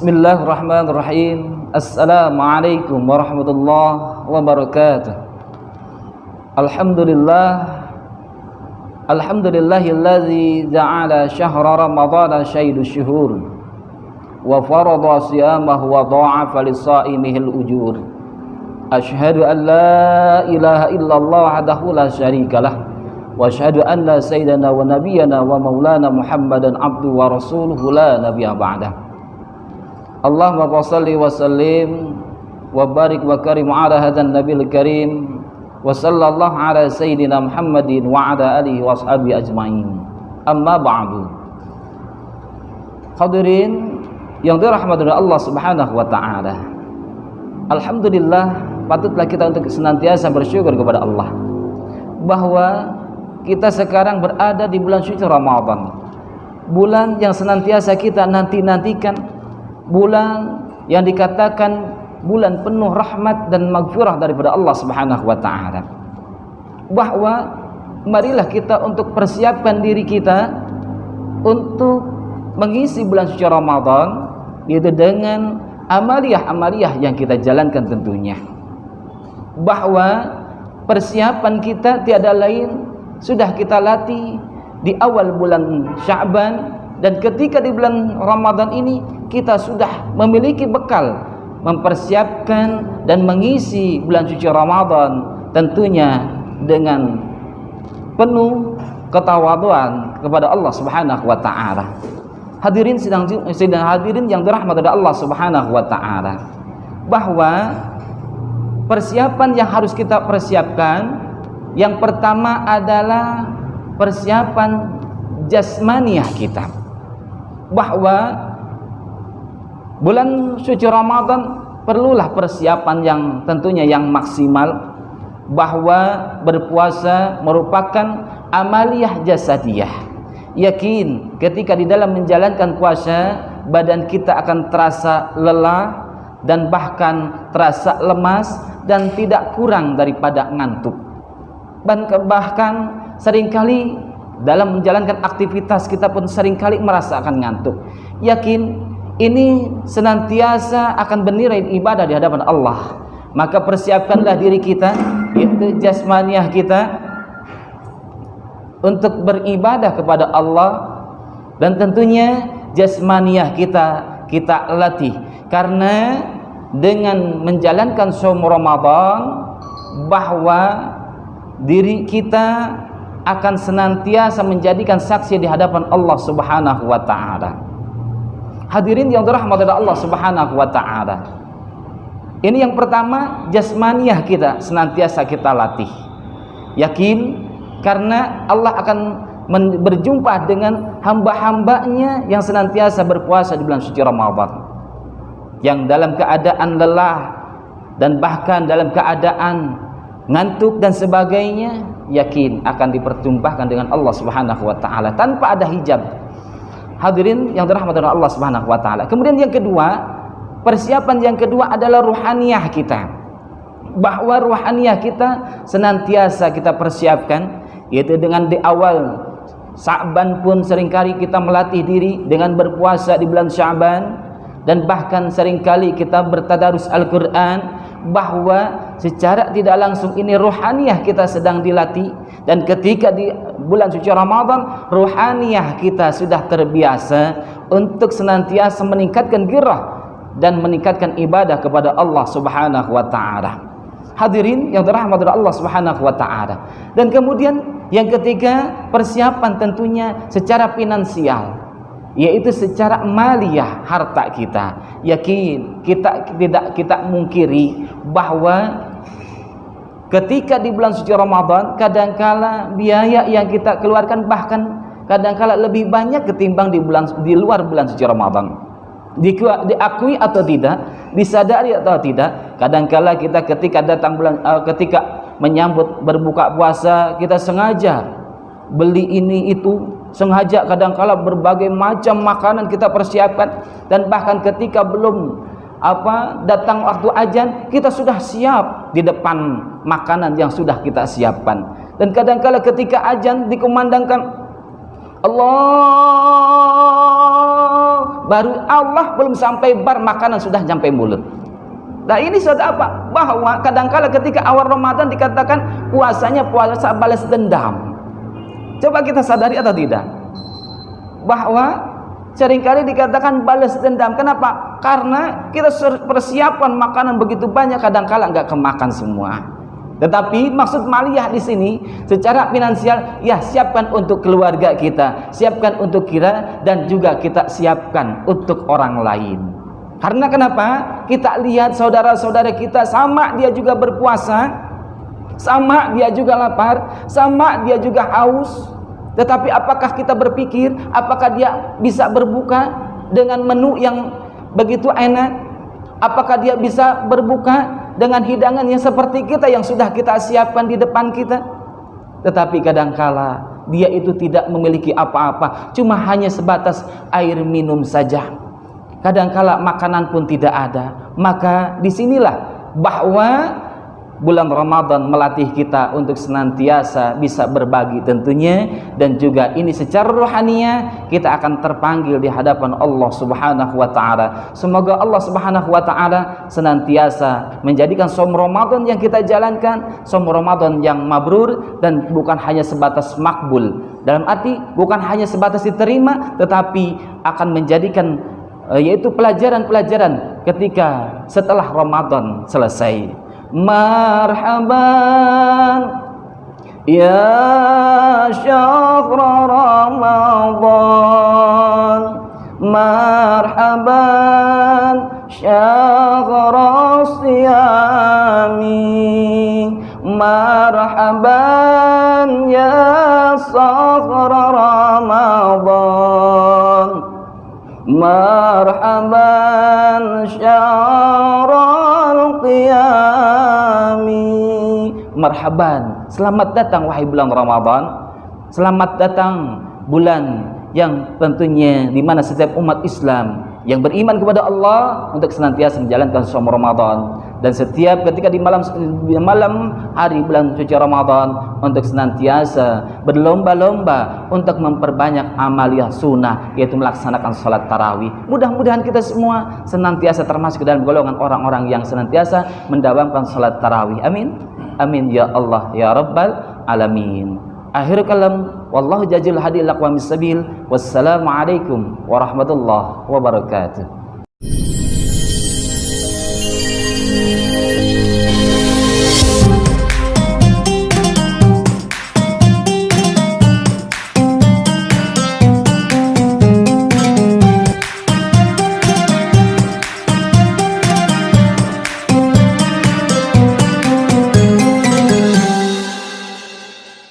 Bismillahirrahmanirrahim. Assalamualaikum warahmatullahi wabarakatuh. Alhamdulillahilladzi ja'ala syahra ramadhana syaidu syuhur wa farada siyamahu wa dha'afa lis-sha'imihil ujur. Asyhadu an la ilaha illallah wahdahu la syarikalah wa asyhadu anna sayyidana wa nabiyyana wa maulana Muhammadan abduhu wa rasuluhu la nabiyya ba'dah. Allahumma shalli wa sallim wa barik wa karim ala hadzal nabiyil karim wa sallallahu ala sayyidina Muhammadin wa ala alihi wa ashabihi ajmain. Amma ba'du. Hadirin yang dirahmati Allah Subhanahu wa taala. Alhamdulillah, patutlah kita untuk senantiasa bersyukur kepada Allah bahwa kita sekarang berada di bulan suci Ramadan. Bulan yang senantiasa kita nanti-nantikan, bulan yang dikatakan bulan penuh rahmat dan maghfirah daripada Allah Subhanahu wa taala. Bahwa marilah kita untuk persiapkan diri kita untuk mengisi bulan suci Ramadan, yaitu dengan amaliyah-amaliyah yang kita jalankan tentunya. Bahwa persiapan kita tiada lain sudah kita latih di awal bulan Sya'ban, dan ketika di bulan Ramadan ini kita sudah memiliki bekal mempersiapkan dan mengisi bulan suci Ramadan tentunya dengan penuh ketawaduan kepada Allah Subhanahu wa taala. Hadirin hadirin yang dirahmati Allah Subhanahu wa taala, bahwa persiapan yang harus kita persiapkan yang pertama adalah persiapan jasmaniah kita. Bahwa bulan suci Ramadan perlulah persiapan yang tentunya yang maksimal, bahwa berpuasa merupakan amaliyah jasadiyah. Yakin ketika di dalam menjalankan puasa badan kita akan terasa lelah dan bahkan terasa lemas dan tidak kurang daripada ngantuk. Bahkan seringkali dalam menjalankan aktivitas kita pun seringkali merasakan ngantuk. Yakin ini senantiasa akan bernilai ibadah di hadapan Allah. Maka persiapkanlah diri kita, yaitu jasmaniah kita, untuk beribadah kepada Allah. Dan tentunya jasmaniah kita latih, karena dengan menjalankan shaum Ramadan bahwa diri kita akan senantiasa menjadikan saksi di hadapan Allah Subhanahu wa taala. Hadirin yang dirahmati Allah Subhanahu wa taala. Ini yang pertama, jasmaniah kita senantiasa kita latih. Yakin karena Allah akan berjumpa dengan hamba-hambanya yang senantiasa berpuasa di bulan suci Ramadan, yang dalam keadaan lelah dan bahkan dalam keadaan ngantuk dan sebagainya, yakin akan diperjumpakan dengan Allah Subhanahu wa taala tanpa ada hijab. Hadirin yang dirahmati Allah Subhanahu wa taala. Kemudian yang kedua, persiapan yang kedua adalah ruhaniyah kita. Bahwa ruhaniyah kita senantiasa kita persiapkan, yaitu dengan di awal Sya'ban pun seringkali kita melatih diri dengan berpuasa di bulan Sya'ban, dan bahkan seringkali kita bertadarus Al-Qur'an, bahwa secara tidak langsung ini ruhaniyah kita sedang dilatih. Dan ketika di bulan suci Ramadan, ruhaniyah kita sudah terbiasa untuk senantiasa meningkatkan girah dan meningkatkan ibadah kepada Allah Subhanahu wa taala. Hadirin yang dirahmati Allah Subhanahu wa taala. Dan kemudian yang ketiga, persiapan tentunya secara finansial, yaitu secara maliyah harta kita. Yakin kita mungkiri bahwa ketika di bulan suci Ramadan kadangkala biaya yang kita keluarkan bahkan kadangkala lebih banyak ketimbang di luar bulan suci Ramadan. Diakui atau tidak, disadari atau tidak, kadangkala kita ketika menyambut berbuka puasa, kita sengaja beli ini itu, sengaja kadangkala berbagai macam makanan kita persiapkan, dan bahkan ketika belum datang waktu azan kita sudah siap di depan makanan yang sudah kita siapkan. Dan kadangkala ketika azan dikumandangkan Allah baru Allah belum sampai bar makanan sudah sampai mulut. Nah ini suatu apa? Bahwa kadangkala ketika awal Ramadan dikatakan puasanya puasa balas dendam. Coba kita sadari atau tidak? Bahwa seringkali dikatakan balas dendam. Kenapa? Karena kita persiapan makanan begitu banyak, kadangkala nggak kemakan semua. Tetapi maksud maliyah di sini secara finansial, ya siapkan untuk keluarga kita, siapkan untuk kita, dan juga kita siapkan untuk orang lain. Karena kenapa? Kita lihat saudara-saudara kita sama dia juga berpuasa, sama dia juga lapar, sama dia juga haus. Tetapi apakah kita berpikir apakah dia bisa berbuka dengan menu yang begitu enak? Apakah dia bisa berbuka dengan hidangan yang seperti kita yang sudah kita siapkan di depan kita? Tetapi kadangkala dia itu tidak memiliki apa-apa, cuma hanya sebatas air minum saja. Kadangkala makanan pun tidak ada. Maka disinilah bahwa bulan Ramadan melatih kita untuk senantiasa bisa berbagi tentunya, dan juga ini secara rohaniah kita akan terpanggil di hadapan Allah Subhanahu wa taala. Semoga Allah Subhanahu wa taala senantiasa menjadikan shaum Ramadan yang kita jalankan shaum Ramadan yang mabrur, dan bukan hanya sebatas makbul, dalam arti bukan hanya sebatas diterima, tetapi akan menjadikan yaitu pelajaran-pelajaran ketika setelah Ramadan selesai. Marhaban ya syahr Ramadan, marhaban syahr siyami, marhaban ya syahr Ramadan, marhaban syahrul qiyami. Marhaban, selamat datang wahai bulan Ramadan, selamat datang bulan yang tentunya di mana setiap umat Islam yang beriman kepada Allah untuk senantiasa menjalankan shaum Ramadan, dan setiap ketika di malam hari bulan suci Ramadan untuk senantiasa berlomba-lomba untuk memperbanyak amaliyah sunnah, yaitu melaksanakan salat tarawih. Mudah-mudahan kita semua senantiasa termasuk dalam golongan orang-orang yang senantiasa mendawamkan salat tarawih. Amin, amin ya Allah ya Rabbal alamin. Akhir kalam, wallahu jazil hadi aqwamis sabil. Wassalamualaikum warahmatullahi wabarakatuh.